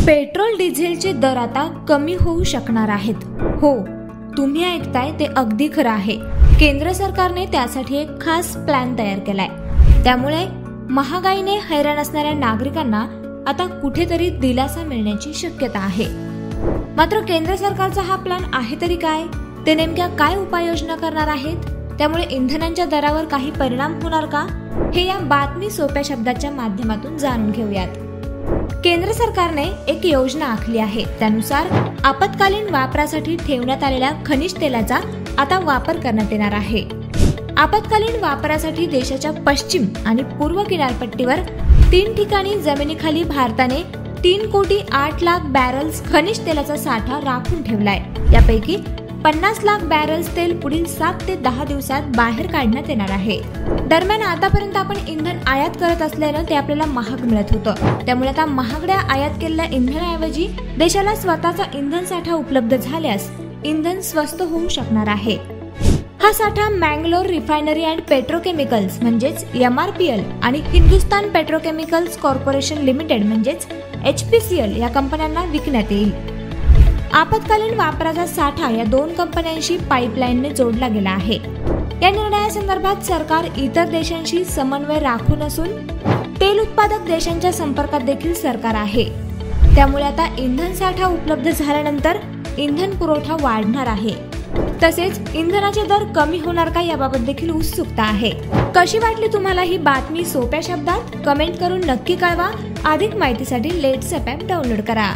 Petrol डिझेलचे दर आता कमी होऊ शकणार आहेत। हो, तुम्ही ऐकताय ते अगदी खरं आहे। केंद्र सरकारने त्यासाठी एक खास प्लॅन तयार केलाय। त्यामुळे महागाईने हैराण असणाऱ्या नागरिकांना आता कुठेतरी दिलासा मिळण्याची शक्यता आहे। मात्र केंद्र सरकारचा हा प्लॅन आहे तरी काय? ते नेमक्या काय उपाययोजना करणार आहेत? त्यामुळे इंधनांच्या दरावर काही परिणाम होणार का? हे या बातमी सोप्या शब्दाच्या माध्यमातून जाणून घेऊयात। केंद्र सरकारने एक योजना आखली आहे। त्यानुसार आपत्कालीन वापरासाठी ठेवण्यात आलेल्या खनिज तेलाचा आता वापर करण्यात येणार आहे। आपत्कालीन वापरासाठी देशाच्या पश्चिम आणि पूर्व किनारपट्टीवर 3 ठिकाणी जमिनीखाली भारताने 3,08,00,000 बॅरल्स खनिज तेलाचा साठा राखून ठेवलाय। यापैकी 50 लाख बॅरल्स तेल पुढील 7 ते 10 दिवसात बाहेर काढण्यात येणार आहे। दरम्यान आतापर्यंत आपण इंधन आयात करत असल्यानं ते आपल्याला महाग मिळत होतं। त्यामुळे आता महागड्या आयात केलेल्या इंधनाऐवजी देशाला स्वतःचा इंधन साठा उपलब्ध झाल्यास इंधन स्वस्त होऊ शकणार आहे। हा साठा मँगलोर रिफायनरी अँड पेट्रोकेमिकल्स म्हणजेच MRPL आणि हिंदुस्तान पेट्रोकेमिकल्स कॉर्पोरेशन लिमिटेड म्हणजेच HPCL या कंपन्यांना विकण्यात येईल। आपत्कालीन वापराचा साठा या 2 कंपन्यांशी पाईपलाईनने जोडला गेला आहे। या निर्णयासंदर्भात सरकार इतर देशांशी समन्वय राखून असून तेल उत्पादक देशांच्या संपर्कात देखील सरकार आहे। त्यामुळे आता इंधन साठा उपलब्ध झाल्यानंतर इंधन पुरवठा वाढणार आहे। तसेच इंधनाचे दर कमी होणार का याबाबत देखील उत्सुकता आहे। कशी वाटली तुम्हाला ही बातमी सोप्या शब्दात? कमेंट करून नक्की कळवा। अधिक माहितीसाठी लेट्स ॲप डाउनलोड करा।